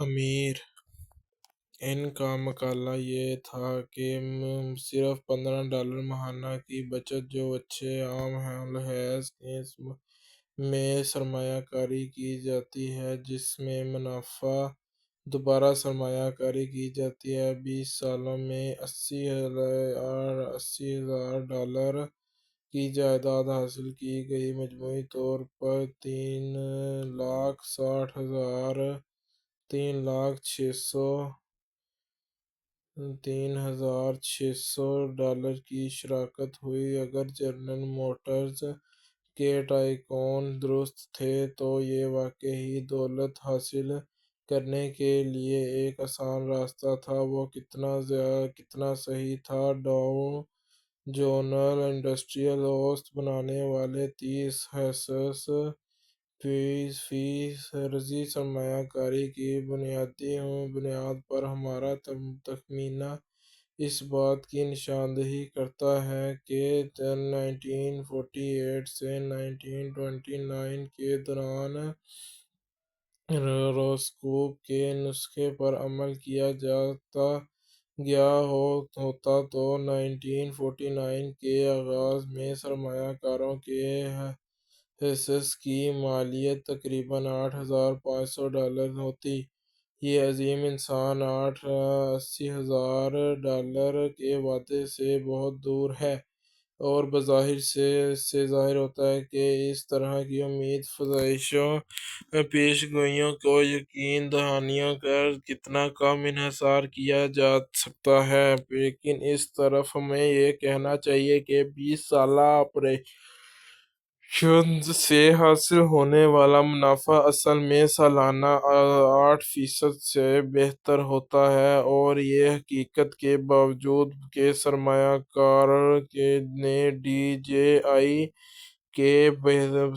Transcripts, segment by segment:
امیر۔ ان کا مقالہ یہ تھا کہ صرف $15 ماہانہ کی بچت جو اچھے عام الحاظ کیس میں سرمایہ کاری کی جاتی ہے، جس میں منافع دوبارہ سرمایہ کاری کی جاتی ہے، 20 سالوں میں $80,000 کی جائیداد حاصل کی گئی، مجموعی طور پر $3,600 کی شراکت ہوئی۔ اگر جنرل موٹرز کے ٹائکون درست تھے تو یہ واقعی دولت حاصل کرنے کے لیے ایک آسان راستہ تھا۔ وہ کتنا صحیح تھا۔ ڈاؤ جونز انڈسٹریل اوسط بنانے والے 30 فی سرزی سرمایہ کاری کی بنیاد پر ہمارا تخمینہ اس بات کی نشاندہی کرتا ہے کہ 1948 سے 1929 کے دوران راسکوب کے نسخے پر عمل کیا جاتا گیا ہوتا تو 1949 کے آغاز میں سرمایہ کاروں کے حصص کی مالیت تقریباً $8,500 ہوتی۔ یہ عظیم انسان $80,000 کے وعدے سے بہت دور ہے، اور بظاہر اس سے ظاہر ہوتا ہے کہ اس طرح کی امید افزائی پیش گوئیوں کو یقین دہانیوں پر کتنا کم انحصار کیا جا سکتا ہے، لیکن اس طرف ہمیں یہ کہنا چاہیے کہ 20 سالہ آپریشنز سے حاصل ہونے والا منافع اصل میں سالانہ 8% سے بہتر ہوتا ہے، اور یہ حقیقت کے باوجود کہ سرمایہ کار نے ڈی جے آئی کے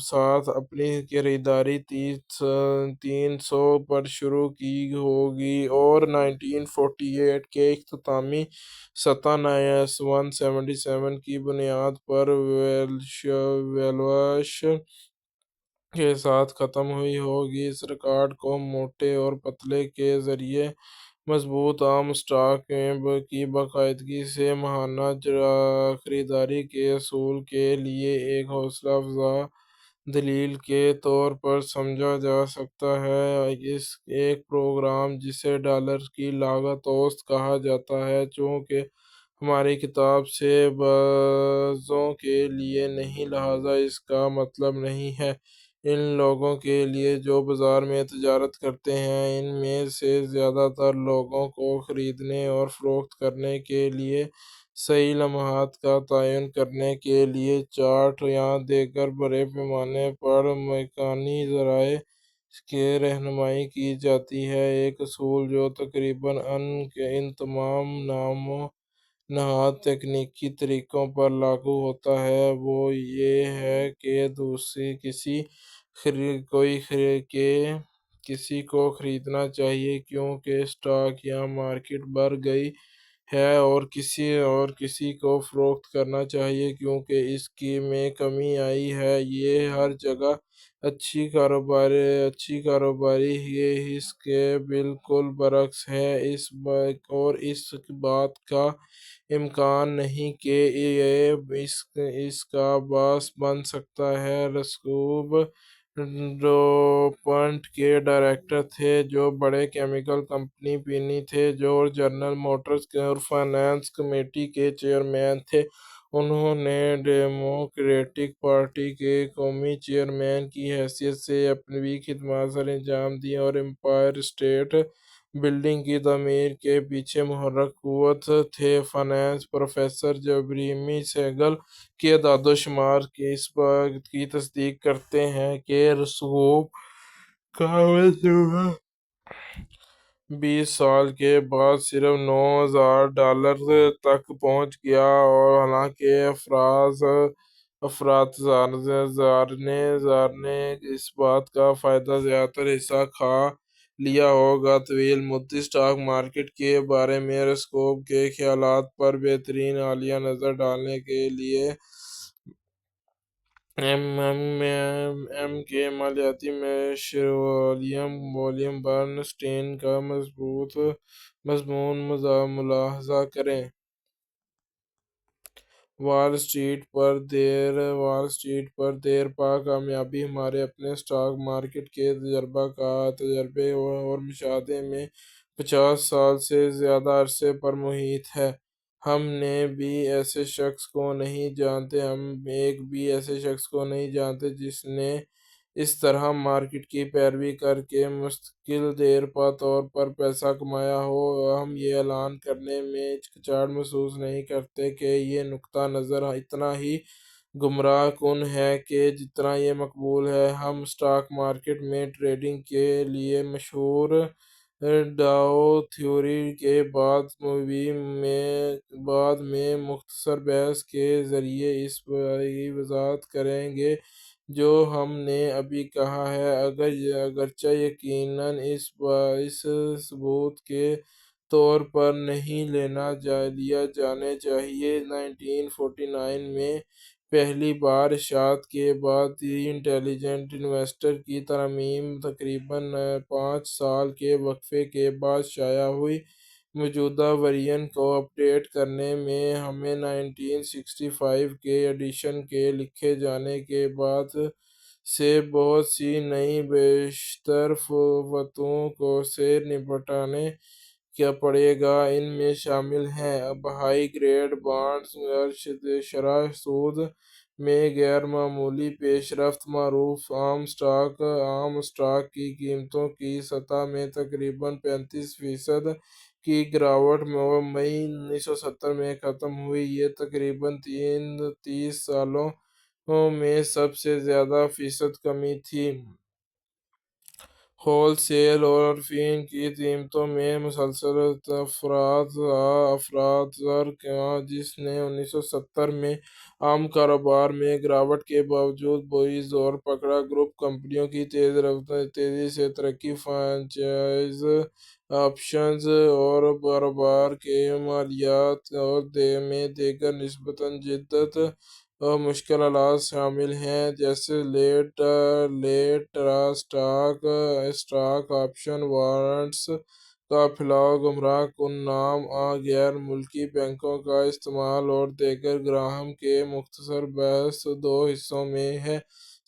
ساتھ اپنی خریداری 300 پر شروع کی ہوگی اور 1948 کے اختتامی سطح 177 کی بنیاد پر ویلش کے ساتھ ختم ہوئی ہوگی۔ اس ریکارڈ کو موٹے اور پتلے کے ذریعے مضبوط عام اسٹاک کی باقاعدگی سے ماہانہ خریداری کے اصول کے لیے ایک حوصلہ افزا دلیل کے طور پر سمجھا جا سکتا ہے۔ ایک پروگرام جسے ڈالر کی لاگت اوسط کہا جاتا ہے، چونکہ ہماری کتاب سے بعضوں کے لیے نہیں، لہٰذا اس کا مطلب نہیں ہے ان لوگوں کے لیے جو بازار میں تجارت کرتے ہیں۔ ان میں سے زیادہ تر لوگوں کو خریدنے اور فروخت کرنے کے لیے صحیح لمحات کا تعین کرنے کے لیے چارٹ یا دیگر بڑے پیمانے پر میکانی ذرائع کی رہنمائی کی جاتی ہے۔ ایک اصول جو تقریباً ان تمام نام و نہاد تکنیکی طریقوں پر لاگو ہوتا ہے، وہ یہ ہے کہ کسی کو خریدنا چاہیے کیونکہ اسٹاک یا مارکیٹ بڑھ گئی ہے، اور کسی کو فروخت کرنا چاہیے کیونکہ اس میں کمی آئی ہے۔ یہ ہر جگہ اچھی کاروباری حس کے بالکل برعکس ہے، اور اس بات کا امکان نہیں کہ یہ اس کا باعث بن سکتا ہے۔ راسکوب ڈوپونٹ کے ڈائریکٹر تھے، جو بڑے کیمیکل کمپنی پینی تھے، اور جنرل موٹرز اور فائنانس کمیٹی کے چیئرمین تھے۔ انہوں نے ڈیموکریٹک پارٹی کے قومی چیئرمین کی حیثیت سے اپنی خدمات سر انجام دیں اور امپائر اسٹیٹ بلڈنگ کی تعمیر کے پیچھے محرک قوت تھے۔ فائنانس پروفیسر جیریمی سیگل کے اعداد و شمار اس بات کی تصدیق کرتے ہیں کہ راسکوب کا منصوبہ 20 سال کے بعد صرف $9,000 تک پہنچ گیا، اور حالانکہ افراطزر نے اس بات کا زیادہ تر حصہ کھا لیا ہوگا۔ طویل مدتی اسٹاک مارکیٹ کے بارے میں راسکوب کے خیالات پر بہترین حالیہ نظر ڈالنے کے لیے ایم کے مالیاتی مشیر ولیم برن اسٹین کا مضمون ملاحظہ کریں۔ وال اسٹریٹ پر دیر پا کامیابی ہمارے اپنے اسٹاک مارکیٹ کے تجربے اور مشاہدے میں 50 سال سے زیادہ عرصے پر محیط ہے۔ ہم ایک بھی ایسے شخص کو نہیں جانتے جس نے اس طرح مارکیٹ کی پیروی کر کے مستقل دیر پا طور پر پیسہ کمایا ہو۔ ہم یہ اعلان کرنے میں ہچکچاہٹ محسوس نہیں کرتے کہ یہ نقطہ نظر اتنا ہی گمراہ کن ہے کہ جتنا یہ مقبول ہے۔ ہم اسٹاک مارکیٹ میں ٹریڈنگ کے لیے مشہور ڈاؤ تھیوری کے بعد میں مختصر بحث کے ذریعے اس کی وضاحت کریں گے جو ہم نے ابھی کہا ہے، اگرچہ یقیناً اس ثبوت کے طور پر نہیں لیا جانا چاہیے۔ 1949 میں پہلی بار اشاعت کے بعد دی انٹیلیجنٹ انویسٹر کی ترمیم تقریباً 5 سال کے وقفے کے بعد شائع ہوئی۔ موجودہ ورژن کو اپڈیٹ کرنے میں ہمیں 1965 کے ایڈیشن کے لکھے جانے کے بعد سے بہت سی نئی بیشتر فتوحوں سے نمٹنا پڑے گا۔ ان میں شامل ہیں ہائی گریڈ بانڈز اور شرح سود میں غیر معمولی پیش رفت، معروف عام اسٹاک کی قیمتوں کی سطح میں تقریباً 35% کی گراوٹ جو مئی 1970 میں ختم ہوئی۔ یہ تقریباً 30 سالوں میں سب سے زیادہ فیصد کمی تھی۔ ہول سیل اور فین کی قیمتوں میں مسلسل افراط زر جس نے 1970 میں عام کاروبار میں گراوٹ کے باوجود بوئی زور پکڑا۔ گروپ کمپنیوں کی تیزی سے ترقی، فرنچائز آپشنز اور کاروبار کے مالیات میں دیگر نسبتاً جدت اور مشکل حالات شامل ہیں جیسے لیٹ ڈرا اسٹاک آپشن وارنٹس کا پھیلاؤ، گمراہ کن نام، غیر ملکی بینکوں کا استعمال اور دیگر۔ گراہم کے مختصر بحث 2 حصوں میں ہے۔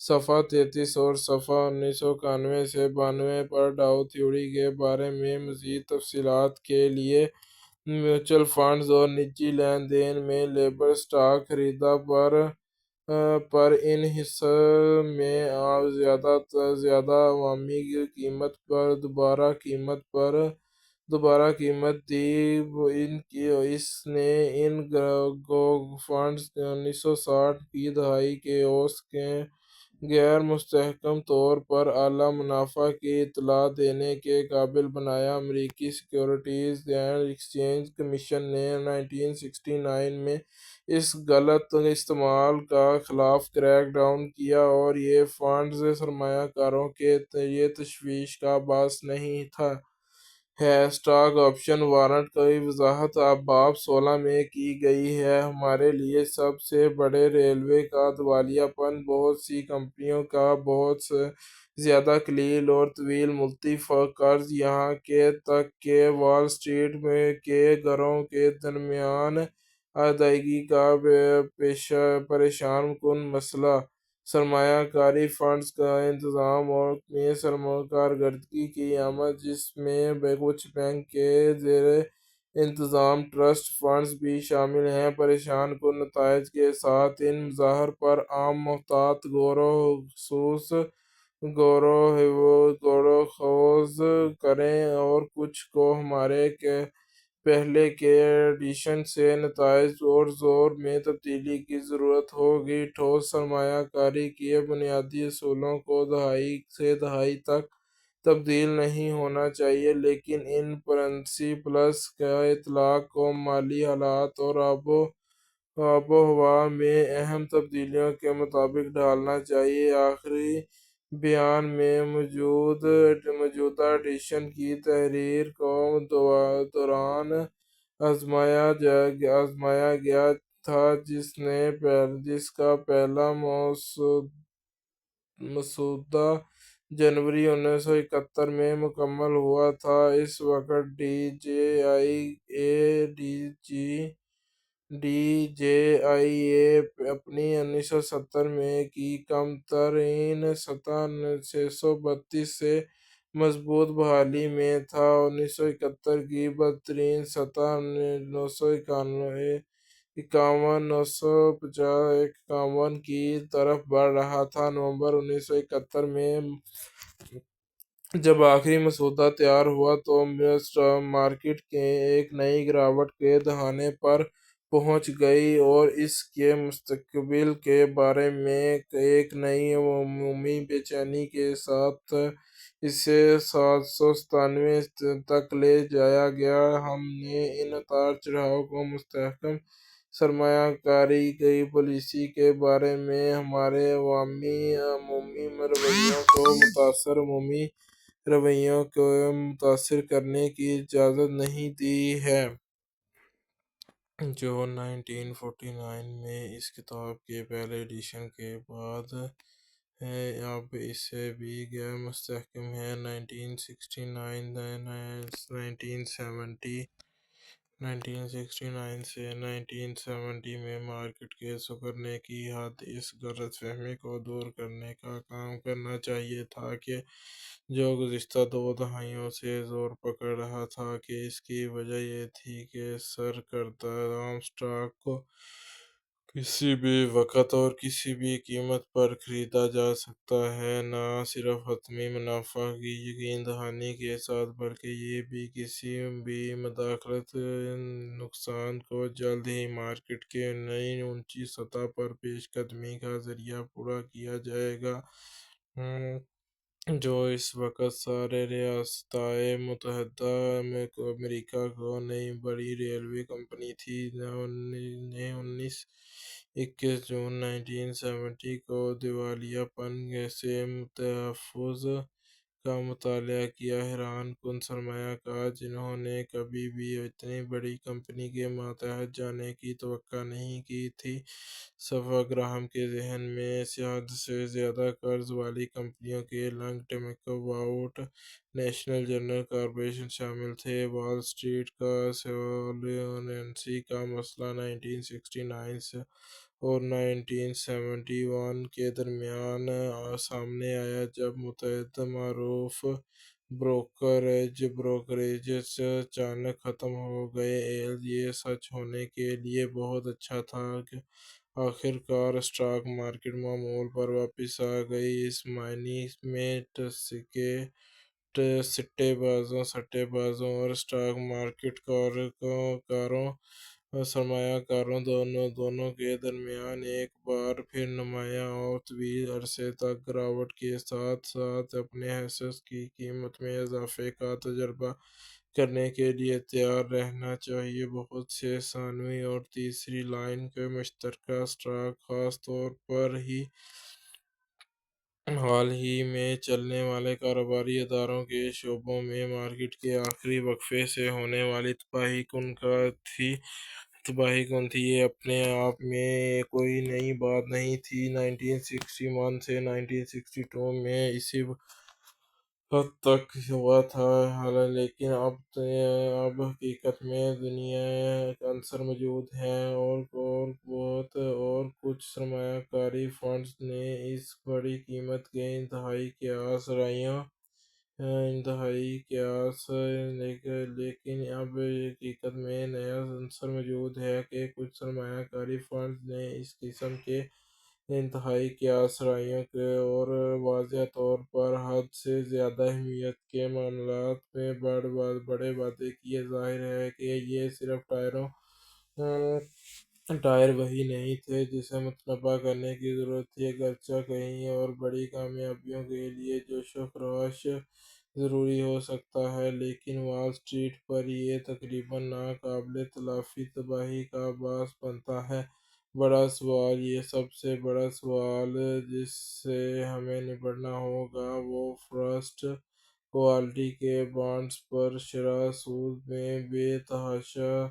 صفحہ 33 اور صفحہ 1991 سے 92 پر ڈاؤ تھیوری کے بارے میں مزید تفصیلات کے لیے میوچل فنڈز اور نجی لین دین میں لیبل اسٹاک خریدا پر انحصار میں زیادہ عوامی قیمت پر دوبارہ قیمت دی۔ اس نے ان فنڈز 1960 کی دہائی کے اوسط کے غیر مستحکم طور پر اعلیٰ منافع کی اطلاع دینے کے قابل بنایا۔ امریکی سیکیورٹیز اینڈ ایکسچینج کمیشن نے 1969 میں اس غلط استعمال کے خلاف کریک ڈاؤن کیا اور یہ فنڈز سرمایہ کاروں کے لیے تشویش کا باعث نہیں ہے۔ اسٹاک آپشن وارنٹ کی وضاحت باب 16 میں کی گئی ہے۔ ہمارے لیے سب سے بڑے ریلوے کا دیوالیہ پن بہت سی کمپنیوں کا بہت زیادہ قلیل اور طویل مدتی قرض، یہاں تک کہ وال اسٹریٹ کے گھروں کے درمیان ادائیگی کا پریشان کن مسئلہ، سرمایہ کاری فنڈز کا انتظام میں کارکردگی کی آمد، جس میں کچھ بینک کے زیر انتظام ٹرسٹ فنڈز بھی شامل ہیں، پریشان کن نتائج کے ساتھ۔ ان مظاہر پر عام محتاط غور و خوض کریں اور کچھ کو ہمارے پہلے کے ایڈیشن سے نتائج اور زور میں تبدیلی کی ضرورت ہوگی۔ ٹھوس سرمایہ کاری کے بنیادی اصولوں کو دہائی سے دہائی تک تبدیل نہیں ہونا چاہیے، لیکن ان پرنسپلز کے اطلاق کو مالی حالات اور آب و ہوا میں اہم تبدیلیوں کے مطابق ڈھالنا چاہیے۔ آخری بیان میں موجودہ ایڈیشن کی تحریر کے دوران آزمایا گیا تھا جس کا پہلا مسودہ جنوری 1971 میں مکمل ہوا تھا۔ اس وقت ڈی جے آئی اے اپنی 1970 میں کی کم ترین سطح 632 سے مضبوط بحالی میں تھا۔ 1971 کی بدترین سطح 951 کی طرف بڑھ رہا تھا۔ نومبر 1971 میں جب آخری مسودہ تیار ہوا تو مارکیٹ ایک نئی گراوٹ کے دہانے پر پہنچ گئی اور اس کے مستقبل کے بارے میں ایک نئی عمومی بے چینی کے ساتھ اسے 797 تک لے جایا گیا۔ ہم نے ان اتار چڑھاؤ کو مستحکم سرمایہ کاری کی پالیسی کے بارے میں ہمارے عمومی رویوں کو متاثر کرنے کی اجازت نہیں دی ہے۔ جو 1949 میں اس کتاب کے پہلے ایڈیشن کے بعد ہے، اب اسے بھی غیر مستحکم ہے۔ 1969 سے 1970 میں مارکیٹ کے سکڑنے کی حد اس غلط فہمی کو دور کرنے کا کام کرنا چاہیے تھا کہ جو گزشتہ 2 دہائیوں سے زور پکڑ رہا تھا کہ اس کی وجہ یہ تھی کہ سرکردہ عام اسٹاک کو کسی بھی وقت اور کسی بھی قیمت پر خریدا جا سکتا ہے، نہ صرف حتمی منافع کی یقین دہانی کے ساتھ بلکہ یہ بھی کسی بھی مداخلت نقصان کو جلد ہی مارکیٹ کی نئی اونچی سطح پر پیش قدمی کا ذریعہ پورا کیا جائے گا۔ جو اس وقت سارے ریاستہائے متحدہ امریکہ کی نئی بڑی ریلوے کمپنی تھی، نے 21 جون 1970 کو دیوالیہ پن سے تحفظ کا مطالبہ کیا۔ حیران کن سرمایہ کار جنہوں نے کبھی بھی اتنی بڑی کمپنی کے ماتحت جانے کی توقع نہیں کی تھی، سیواگرام کے ذہن میں حد سے زیادہ قرض والی کمپنیوں کے لنگ ٹمیکو واؤٹ نیشنل جنرل کارپوریشن شامل تھے۔ وال اسٹریٹ کا سولوینسی کا مسئلہ 1969 اور 1971 کے درمیان سامنے آیا جب متعدد معروف بروکریجز اچانک ختم ہو گئے۔ یہ سچ ہونے کے لیے بہت اچھا تھا کہ آخر کار اسٹاک مارکیٹ معمول پر واپس آ گئی۔ اس معنی میں سٹے بازوں اور اسٹاک مارکیٹ سرمایہ کاروں دونوں کے درمیان ایک بار پھر نمایاں اور طویل عرصے تک گراوٹ کے ساتھ ساتھ اپنے حصص کی قیمت میں اضافے کا تجربہ کرنے کے لیے تیار رہنا چاہیے۔ بہت سے ثانوی اور تیسری لائن کے مشترکہ اسٹاک خاص طور پر حال ہی میں چلنے والے کاروباری اداروں کے شعبوں میں مارکیٹ کے آخری وقفے سے ہونے والی تباہی کن تھی۔ یہ اپنے آپ میں کوئی نئی بات نہیں تھی۔ 1961 سے 1962 میں اسی حد تک ہوا تھا، لیکن اب حقیقت میں دنیا عنصر موجود ہیں اور کچھ سرمایہ کاری فنڈز نے اس بڑی قیمت کے انتہائی قیاس لیکن اب حقیقت میں نیا عنصر موجود ہے کہ کچھ سرمایہ کاری فنڈز نے اس قسم کے انتہائی قیاس رائیوں اور واضح طور پر حد سے زیادہ اہمیت کے معاملات میں بڑے وعدے کیے۔ ظاہر ہے کہ یہ صرف ٹائر وہی نہیں تھے جسے متنبع کرنے کی ضرورت تھی، اگرچہ کئی اور بڑی کامیابیوں کے لیے جوش و خروش ضروری ہو سکتا ہے، لیکن وال اسٹریٹ پر یہ تقریباً ناقابل تلافی تباہی کا باعث بنتا ہے۔ بڑا سوال، یہ سب سے بڑا سوال جس سے ہمیں نمٹنا ہوگا، وہ فرسٹ کوالٹی کے بانڈز پر شرح سود میں بے تحاشا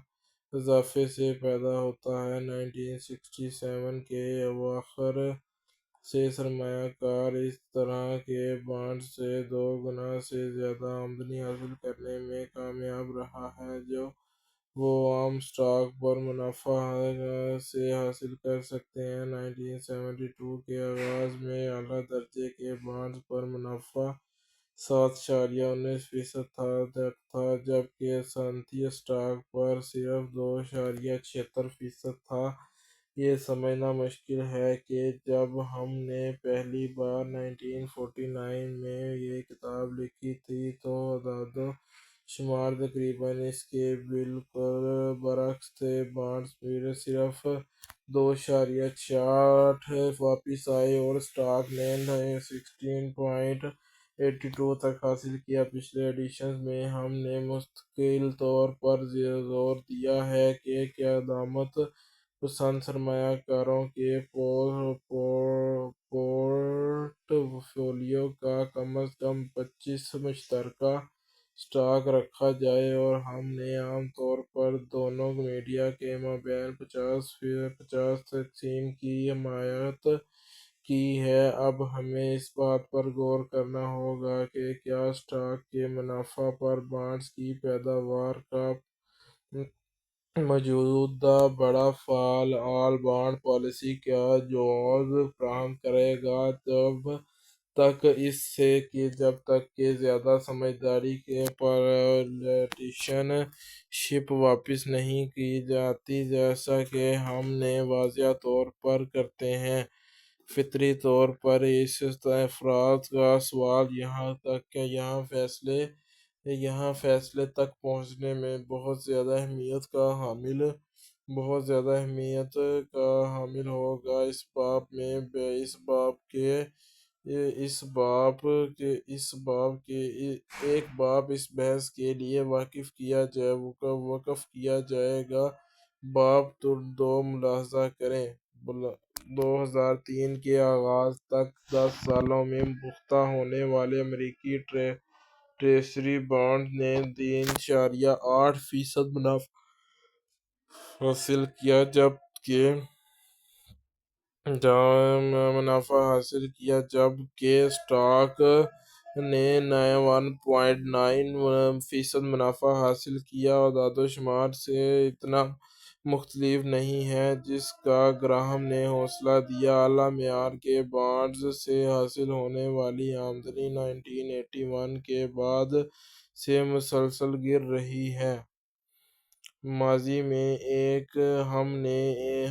اضافے سے پیدا ہوتا ہے۔ 1967 کے اواخر سے سرمایہ کار اس طرح کے بانڈ سے 2 گنا سے زیادہ آمدنی حاصل کرنے میں کامیاب رہا ہے جو وہ عام اسٹاک پر منافع سے حاصل کر سکتے ہیں۔ 1972 کے آغاز میں اعلیٰ درجے کے بانڈز پر منافع 7.19% تھا جبکہ صنعتی اسٹاک پر صرف 2.76% تھا۔ یہ سمجھنا مشکل ہے کہ جب ہم نے پہلی بار 1949 میں یہ کتاب لکھی تھی تو اعداد و شمار تقریباً اس کے بالکل برعکس تھے۔ بانڈز صرف 2.66 واپس آئے اور اسٹاک نے 16.82 تک حاصل کیا۔ پچھلے ایڈیشنز میں ہم نے مستقل طور پر زور دیا ہے کہ قیادت پسند سرمایہ کاروں کے پورٹ فولیو کا کم از کم 25 مشترکہ اسٹاک رکھا جائے، اور ہم نے عام طور پر دونوں میڈیا کے مابین 50-50 تقسیم کی حمایت کی ہے۔ اب ہمیں اس بات پر غور کرنا ہوگا کہ کیا اسٹاک کے منافع پر بانڈز کی پیداوار کا موجودہ بڑا فعال بانڈ پالیسی کیا جواز فراہم کرے گا جب تک کہ زیادہ سمجھداری کے پالیٹیشن شپ واپس نہیں کی جاتی، جیسا کہ ہم نے واضح طور پر کرتے ہیں۔ فطری طور پر اس افراد کا سوال یہاں فیصلے تک پہنچنے میں بہت زیادہ اہمیت کا حامل ہوگا۔ ایک باب اس بحث کے لیے وقف کیا جائے گا۔ باب 2 ملاحظہ کریں۔ 2003 کے آغاز تک 10 سالوں میں پختہ ہونے والے امریکی ٹریسری بانڈز نے 3.8% منافع حاصل کیا جبکہ اسٹاک نے 1.9% منافع حاصل کیا۔ اعداد و شمار سے اتنا مختلف نہیں ہے جس کا گراہم نے حوصلہ دیا۔ اعلیٰ معیار کے بانڈز سے حاصل ہونے والی آمدنی 1981 کے بعد سے مسلسل گر رہی ہے۔ ماضی میں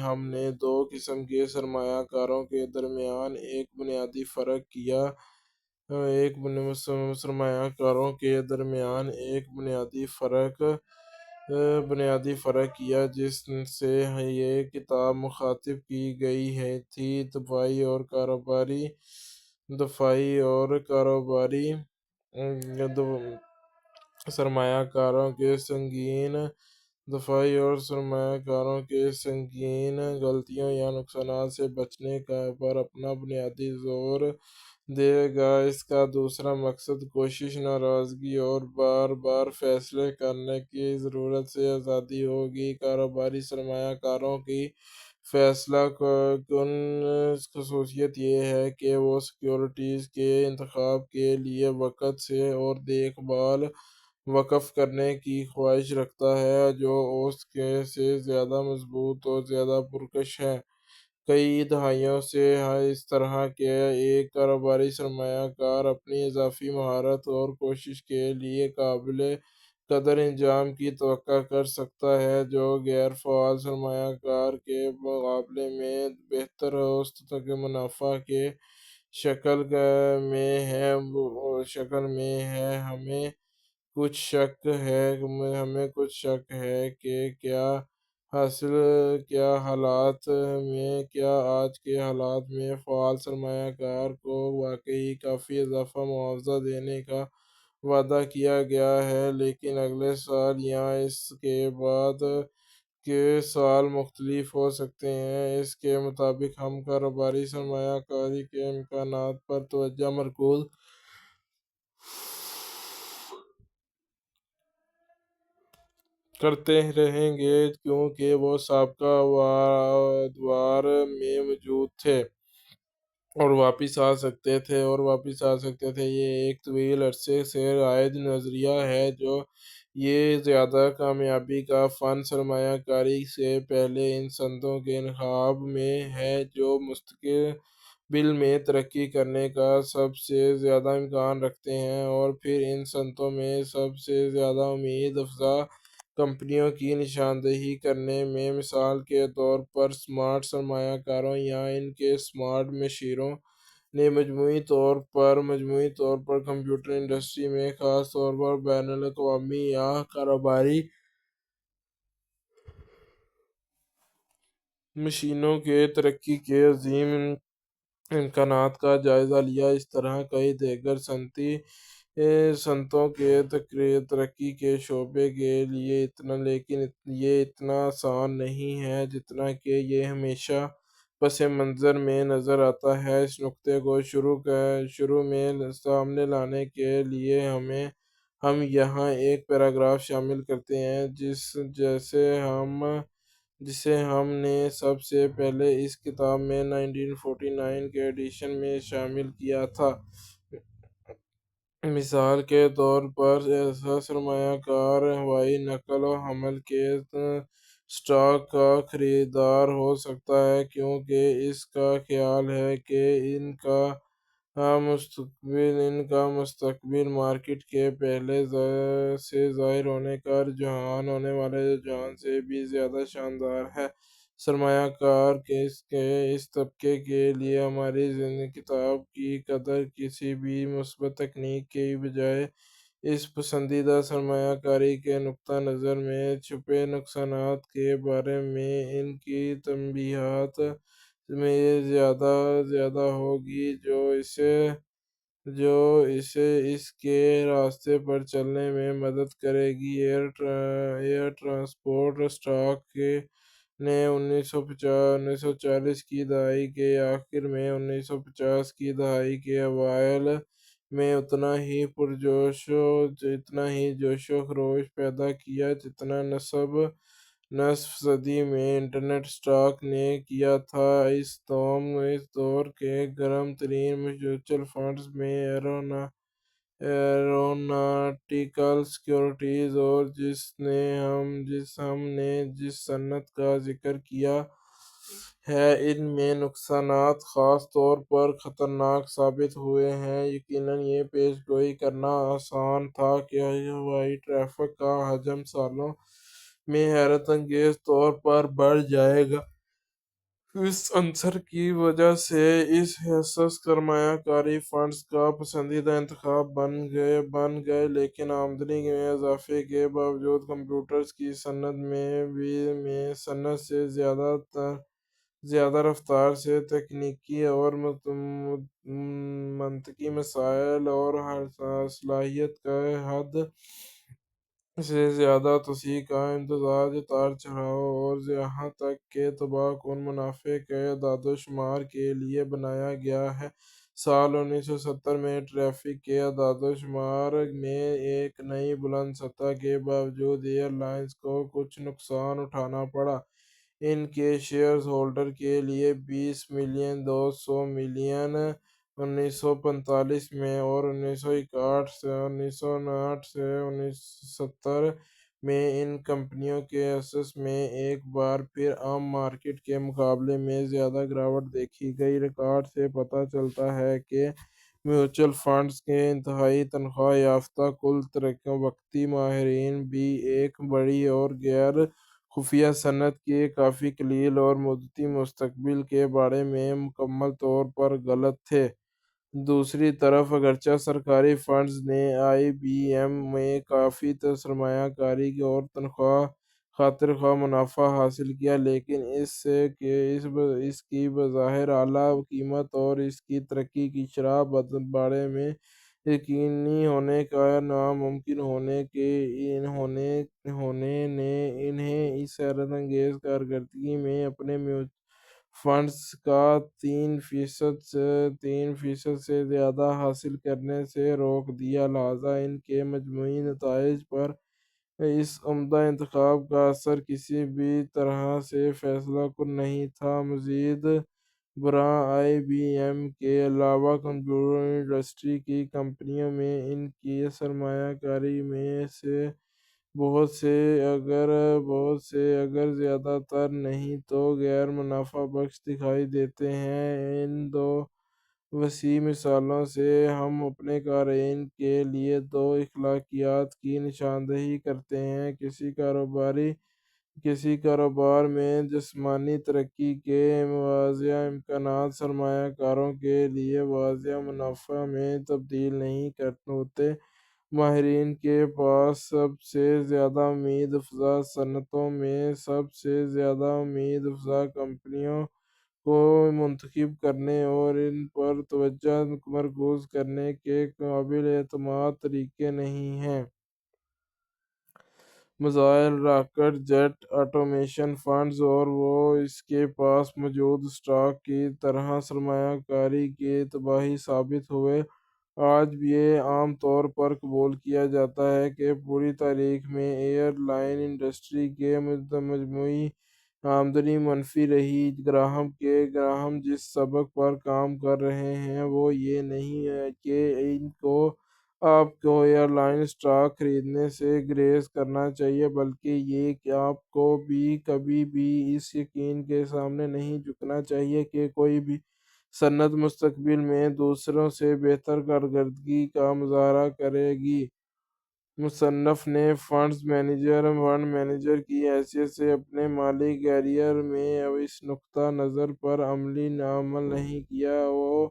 ہم نے 2 قسم کے سرمایہ کاروں کے درمیان ایک بنیادی فرق کیا جس سے یہ کتاب مخاطب کی گئی تھی: دفاعی اور کاروباری سرمایہ کاروں کے سنگین غلطیوں یا نقصانات سے بچنے پر اپنا بنیادی زور دے گا۔ اس کا دوسرا مقصد کوشش، ناراضگی اور بار بار فیصلے کرنے کی ضرورت سے آزادی ہوگی۔ کاروباری سرمایہ کاروں کی فیصلہ کن خصوصیت یہ ہے کہ وہ سیکیورٹیز کے انتخاب کے لیے وقت سے اور دیکھ بھال وقف کرنے کی خواہش رکھتا ہے جو اوسط سے زیادہ مضبوط اور زیادہ پرکش ہے۔ کئی دہائیوں سے اس طرح کہ ایک کاروباری سرمایہ کار اپنی اضافی مہارت اور کوشش کے لیے قابل قدر انجام کی توقع کر سکتا ہے جو غیر فعال سرمایہ کار کے مقابلے میں بہتر اوسط منافع کی شکل میں ہے۔ ہمیں کچھ شک ہے کہ کیا آج کے حالات میں فعال سرمایہ کار کو واقعی کافی اضافی معاوضہ دینے کا وعدہ کیا گیا ہے، لیکن اگلے سال یا اس کے بعد کے سال مختلف ہو سکتے ہیں۔ اس کے مطابق ہم کاروباری سرمایہ کاری کے امکانات پر توجہ مرکوز کرتے رہیں گے کیونکہ وہ سابقہ ادوار میں موجود تھے اور واپس آ سکتے تھے۔ یہ ایک طویل عرصے سے رائج نظریہ ہے جو یہ زیادہ کامیابی کا فن سرمایہ کاری سے پہلے ان صنعتوں کے انتخاب میں ہے جو مستقبل میں ترقی کرنے کا سب سے زیادہ امکان رکھتے ہیں، اور پھر ان صنعتوں میں سب سے زیادہ امید افزا کمپنیوں کی نشاندہی کرنے میں مثال کے طور پر اسمارٹ سرمایہ کاروں یا ان کے اسمارٹ مشیروں نے مجموعی طور پر کمپیوٹر انڈسٹری میں خاص طور پر بین الاقوامی یا کاروباری مشینوں کے ترقی کے عظیم امکانات کا جائزہ لیا۔ اس طرح کئی دیگر صنعتوں کے ترقی کے شعبے کے لیے لیکن یہ اتنا آسان نہیں ہے جتنا کہ یہ ہمیشہ پس منظر میں نظر آتا ہے۔ اس نقطے کو شروع میں سامنے لانے کے لیے ہم یہاں ایک پیراگراف شامل کرتے ہیں جسے ہم نے سب سے پہلے اس کتاب میں 1949 کے ایڈیشن میں شامل کیا تھا۔ مثال کے طور پر ایسا سرمایہ کار ہوائی نقل و حمل کے اسٹاک کا خریدار ہو سکتا ہے کیونکہ اس کا خیال ہے کہ ان کا مستقبل مارکیٹ کے پہلے سے ظاہر ہونے کا رجحان ہونے والے رجحان سے بھی زیادہ شاندار ہے۔ سرمایہ کار کے اس طبقے کے لیے ہماری کتاب کی قدر کسی بھی مثبت تکنیک کے بجائے اس پسندیدہ سرمایہ کاری کے نقطہ نظر میں چھپے نقصانات کے بارے میں ان کی تنبیہات میں زیادہ ہوگی جو اسے اس کے راستے پر چلنے میں مدد کرے گی۔ ایئر ٹرانسپورٹ اسٹاک نے 1940 کی دہائی کے آخر میں 1950 کی دہائی کے اوائل میں اتنا ہی جوش و خروش پیدا کیا جتنا نصف صدی میں انٹرنیٹ اسٹاک نے کیا تھا۔ اس دور کے گرم ترین میوچل فنڈز میں ایروناٹیکل سیکورٹیز اور جس صنعت کا ذکر کیا ہے ان میں نقصانات خاص طور پر خطرناک ثابت ہوئے ہیں۔ یقیناً یہ پیش گوئی کرنا آسان تھا کہ ہوائی ٹریفک کا حجم سالوں میں حیرت انگیز طور پر بڑھ جائے گا۔ اس عنصر کی وجہ سے اس حساس سرمایہ کاری فنڈز کا پسندیدہ انتخاب بن گئے، لیکن آمدنی میں اضافے کے باوجود کمپیوٹرز کی صنعت سے زیادہ رفتار سے تکنیکی اور منطقی مسائل اور صلاحیت کی حد سے زیادہ توسیع کا امتزاج، اتار چڑھاؤ اور یہاں تک کہ تباہ کن منافع کے اعداد و شمار کے لیے بنایا گیا ہے۔ سال 1970 میں ٹریفک کے اعداد و شمار میں ایک نئی بلند سطح کے باوجود ایئر لائنز کو کچھ نقصان اٹھانا پڑا۔ ان کے شیئر ہولڈر کے لیے 20,200,000,000 1945 میں اور 1959 سے 1970 میں ان کمپنیوں کے ایسیٹس میں ایک بار پھر عام مارکیٹ کے مقابلے میں زیادہ گراوٹ دیکھی گئی۔ ریکارڈ سے پتہ چلتا ہے کہ میوچل فنڈز کے انتہائی تنخواہ یافتہ کل وقتی ماہرین بھی ایک بڑی اور غیر خفیہ صنعت کے کافی قلیل اور مدتی مستقبل کے بارے میں مکمل طور پر غلط تھے۔ دوسری طرف اگرچہ سرکاری فنڈز نے آئی بی ایم میں کافی سرمایہ کاری اور خاطر خواہ منافع حاصل کیا، لیکن اس کی بظاہر اعلیٰ قیمت اور اس کی ترقی کی شرح بارے میں یقینی ہونے کا ناممکن ہونے نے انہیں اس حیرت انگیز کارکردگی میں اپنے فنڈز کا 3% سے زیادہ حاصل کرنے سے روک دیا۔ لہٰذا ان کے مجموعی نتائج پر اس عمدہ انتخاب کا اثر کسی بھی طرح سے فیصلہ کن نہیں تھا۔ مزید برآں، آئی بی ایم کے علاوہ کمپیوٹر انڈسٹری کی کمپنیوں میں ان کی سرمایہ کاری میں سے بہت سے اگر زیادہ تر نہیں تو غیر منافع بخش دکھائی دیتے ہیں۔ ان دو وسیع مثالوں سے ہم اپنے قارئین کے لیے دو اخلاقیات کی نشاندہی کرتے ہیں: کسی کاروبار میں جسمانی ترقی کے واضح امکانات سرمایہ کاروں کے لیے واضح منافع میں تبدیل نہیں ہوتے۔ ماہرین کے پاس سب سے زیادہ امید افزا صنعتوں میں سب سے زیادہ امید افزا کمپنیوں کو منتخب کرنے اور ان پر توجہ مرکوز کرنے کے قابل اعتماد طریقے نہیں ہیں۔ Missile, rocket, jet, automation funds اور اس کے پاس موجود اسٹاک کی طرح سرمایہ کاری کے تباہی ثابت ہوئے۔ آج یہ عام طور پر قبول کیا جاتا ہے کہ پوری تاریخ میں ایئر لائن انڈسٹری کی مجموعی آمدنی منفی رہی۔ گراہم جس سبق پر کام کر رہے ہیں وہ یہ نہیں ہے کہ آپ کو ایئر لائن اسٹاک خریدنے سے گریز کرنا چاہیے، بلکہ یہ کہ آپ کو بھی کبھی بھی اس یقین کے سامنے نہیں جھکنا چاہیے کہ کوئی بھی صنعت مستقبل میں دوسروں سے بہتر کارکردگی کا مظاہرہ کرے گی۔ مصنف نے فنڈ مینیجر کی حیثیت سے اپنے مالی کیریئر میں اس نقطہ نظر پر عمل نہیں کیا۔ وہ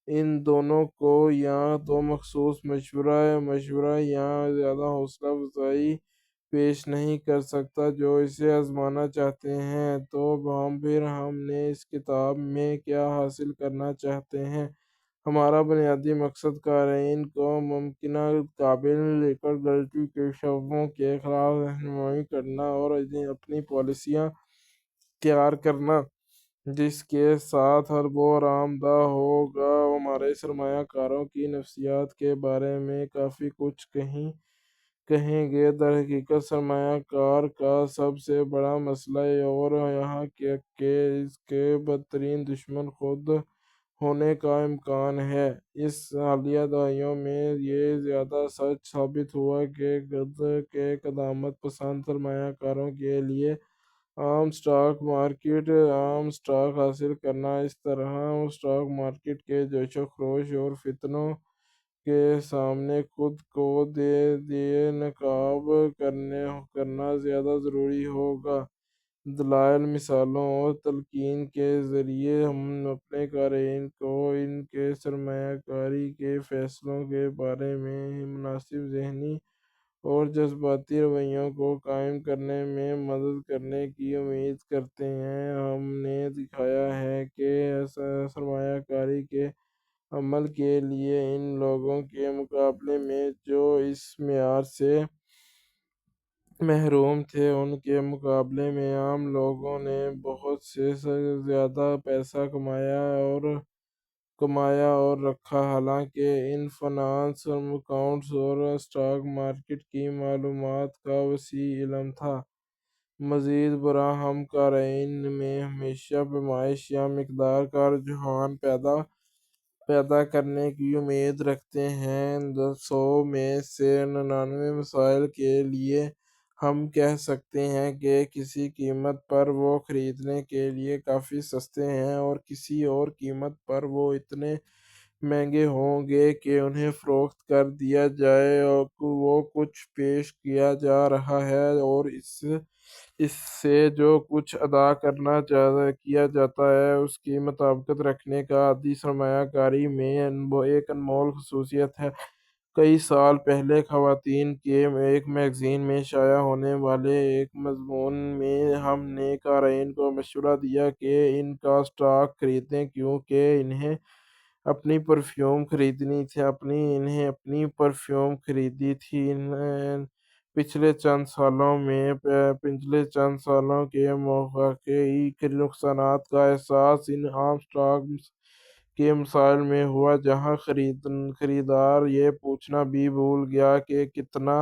ان دونوں کو یا تو مخصوص مشورہ یا زیادہ حوصلہ افزائی پیش نہیں کر سکتا جو اسے آزمانا چاہتے ہیں۔ تو پھر ہم نے اس کتاب میں کیا حاصل کرنا چاہتے ہیں؟ ہمارا بنیادی مقصد قارئین کو ممکنہ قابل غلطی کے شعبوں کے خلاف رہنمائی کرنا اور اپنی پالیسیاں تیار کرنا جس کے ساتھ وہ آرامدہ ہوگا۔ ہمارے سرمایہ کاروں کی نفسیات کے بارے میں کافی کچھ کہیں گے۔ درحقیقت سرمایہ کار کا سب سے بڑا مسئلہ اور یہاں تک کہ اس کے بدترین دشمن خود ہونے کا امکان ہے۔ اس حالیہ دہائیوں میں یہ زیادہ سچ ثابت ہوا کہ قدامت پسند سرمایہ کاروں کے لیے عام اسٹاک حاصل کرنا اس طرح اسٹاک مارکیٹ کے جوش و خروش اور فتنوں کے سامنے خود کو دے نقاب کرنا زیادہ ضروری ہوگا۔ دلائل، مثالوں اور تلقین کے ذریعے ہم اپنے قارئین کو ان کے سرمایہ کاری کے فیصلوں کے بارے میں مناسب ذہنی اور جذباتی رویوں کو قائم کرنے میں مدد کرنے کی امید کرتے ہیں۔ ہم نے دکھایا ہے کہ سرمایہ کاری کے عمل کے لیے ان لوگوں کے مقابلے میں جو اس معیار سے محروم تھے، ان کے مقابلے میں عام لوگوں نے بہت سے زیادہ پیسہ کمایا اور رکھا۔ حالانکہ ان فنانس اکاؤنٹس اور اسٹاک مارکیٹ کی معلومات کا وسیع علم تھا۔ مزید برآں، ہم قارئین میں ہمیشہ پیمائش یا مقدار کا رجحان پیدا کرنے کی امید رکھتے ہیں۔ 100 میں سے 99 مسائل کے لیے ہم کہہ سکتے ہیں کہ کسی قیمت پر وہ خریدنے کے لیے کافی سستے ہیں اور کسی اور قیمت پر وہ اتنے مہنگے ہوں گے کہ انہیں فروخت کر دیا جائے۔ وہ کچھ پیش کیا جا رہا ہے اور اس سے جو کچھ ادا کیا جاتا ہے اس کی مطابقت رکھنے کا عادی سرمایہ کاری میں ایک انمول خصوصیت ہے۔ کئی سال پہلے خواتین کے ایک میگزین میں شائع ہونے والے ایک مضمون میں ہم نے قارئین کو مشورہ دیا کہ ان کا اسٹاک خریدیں کیونکہ انہیں اپنی پرفیوم خریدی تھی۔ پچھلے چند سالوں کے واقعی نقصانات کا احساس ان عام اسٹاک کے مسائل میں ہوا، جہاں خریدار یہ پوچھنا بھی بھول گیا کہ کتنا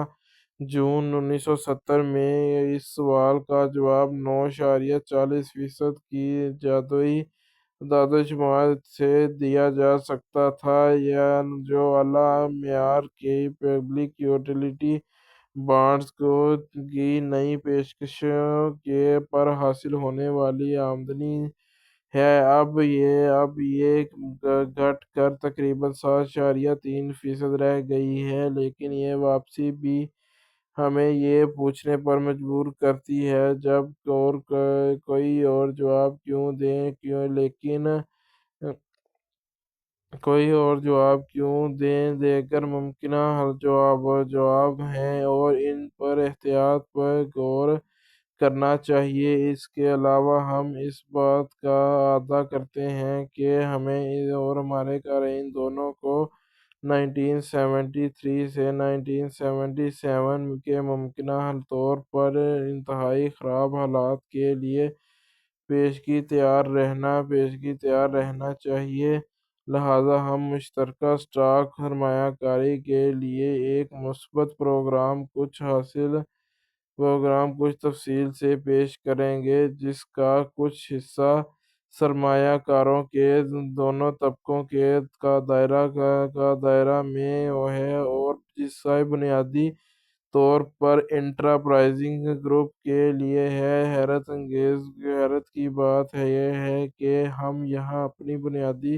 جون 1970 میں اس سوال کا جواب 9.40% کی جدوی اعداد و شمار سے دیا جا سکتا تھا، جو اعلیٰ معیار کے پبلک یوٹیلٹی بانڈز کی نئی پیشکشوں پر حاصل ہونے والی آمدنی ہے۔ اب یہ گھٹ کر تقریباً 7.3% رہ گئی ہے، لیکن یہ واپسی بھی ہمیں یہ پوچھنے پر مجبور کرتی ہے جب کوئی اور جواب کیوں دیں دیگر ممکنہ جواب ہیں اور ان پر احتیاط پر غور کرنا چاہیے۔ اس کے علاوہ ہم اس بات کا اعادہ کرتے ہیں کہ ہمیں اور ہمارے قارئین دونوں کو 1973 سے 1977 کے ممکنہ طور پر انتہائی خراب حالات کے لیے پیشگی تیار رہنا چاہیے، لہٰذا ہم مشترکہ اسٹاک سرمایہ کاری کے لیے ایک مثبت پروگرام کچھ تفصیل سے پیش کریں گے، جس کا کچھ حصہ سرمایہ کاروں کے دونوں طبقوں کا دائرہ میں ہے اور حصہ بنیادی طور پر انٹرپرائزنگ گروپ کے لیے ہے۔ حیرت کی بات یہ ہے کہ ہم یہاں اپنی بنیادی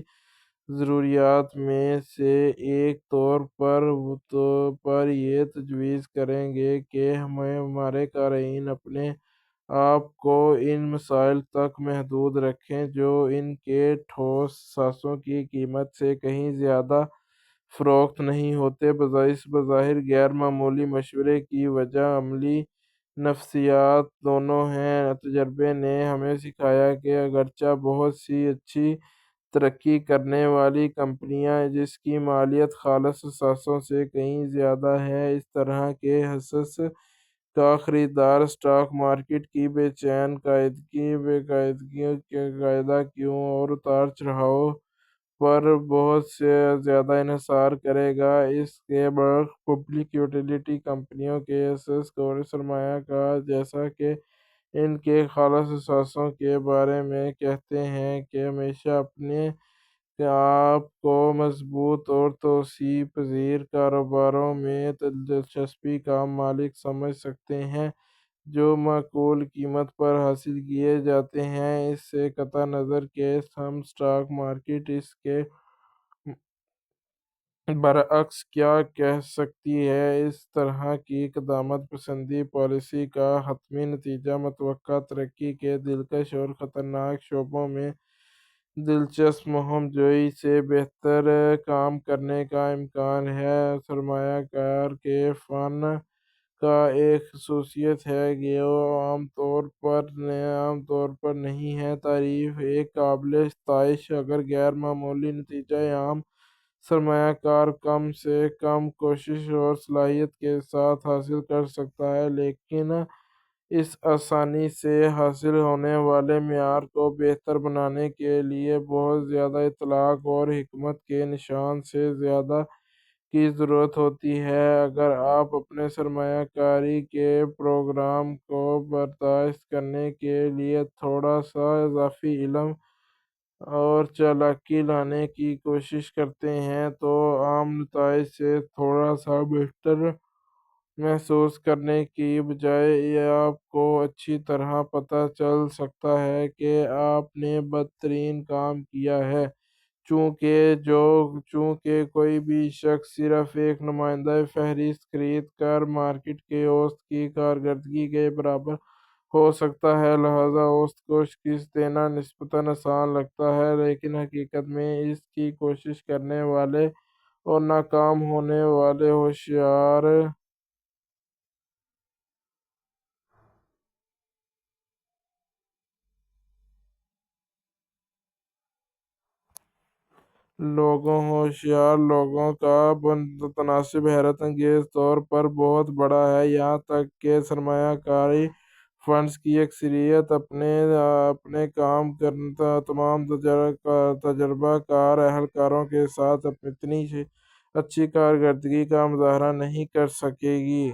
ضروریات میں سے ایک طور پر یہ تجویز کریں گے کہ ہمارے قارئین اپنے آپ کو ان مسائل تک محدود رکھیں جو ان کے ٹھوس اثاثوں کی قیمت سے کہیں زیادہ فروخت نہیں ہوتے۔ اس بظاہر غیر معمولی مشورے کی وجہ عملی نفسیات دونوں ہے۔ تجربے نے ہمیں سکھایا کہ اگرچہ بہت سی اچھی ترقی کرنے والی کمپنیاں جس کی مالیت خالص اثاثوں سے کہیں زیادہ ہے، اس طرح کے حصص کا خریدار اسٹاک مارکیٹ کی بے قاعدگیوں اور اتار چڑھاؤ پر بہت زیادہ انحصار کرے گا، اس کے برعکس پبلک یوٹیلٹی کمپنیوں کے حصص اور سرمایہ کار جیسا کہ ان کے خالص اثاثوں کے بارے میں کہتے ہیں کہ ہمیشہ اپنے آپ کو مضبوط اور توسیع پذیر کاروباروں میں دلچسپی کا مالک سمجھ سکتے ہیں جو معقول قیمت پر حاصل کیے جاتے ہیں۔ اس سے قطع نظر کہ ہم اسٹاک مارکیٹ اس کے برعکس کیا کہہ سکتی ہے، اس طرح کی اقدامات پسندی پالیسی کا حتمی نتیجہ متوقع ترقی کے دلکش اور خطرناک شعبوں میں دلچسپ مہم جوئی سے بہتر کام کرنے کا امکان ہے۔ سرمایہ کاری کے فن کا ایک خصوصیت ہے کہ وہ عام طور پر نہیں ہے تعریف ایک قابل ستائش اگر غیر معمولی نتیجہ عام سرمایہ کار کم سے کم کوشش اور صلاحیت کے ساتھ حاصل کر سکتا ہے، لیکن اس آسانی سے حاصل ہونے والے معیار کو بہتر بنانے کے لیے بہت زیادہ اطلاق اور حکمت کے نشان سے زیادہ کی ضرورت ہوتی ہے۔ اگر آپ اپنے سرمایہ کاری کے پروگرام کو برداشت کرنے کے لیے تھوڑا سا اضافی علم اور چالاکی لانے کی کوشش کرتے ہیں تو عام نتائج سے تھوڑا سا بہتر محسوس کرنے کی بجائے یہ آپ کو اچھی طرح پتہ چل سکتا ہے کہ آپ نے بدترین کام کیا ہے، چونکہ کوئی بھی شخص صرف ایک نمائندہ فہرست خرید کر مارکیٹ کے اوسط کی کارکردگی کے برابر ہو سکتا ہے، لہٰذا اوسط کو شکست دینا نسبتاً آسان لگتا ہے، لیکن حقیقت میں اس کی کوشش کرنے والے اور ناکام ہونے والے ہوشیار لوگوں کا تناسب حیرت انگیز طور پر بہت بڑا ہے، یہاں تک کہ سرمایہ کاری فنڈز کی اکثریت اپنے تمام تجربہ کار اہلکاروں کے ساتھ اتنی اچھی کارکردگی کا مظاہرہ نہیں کر سکے گی۔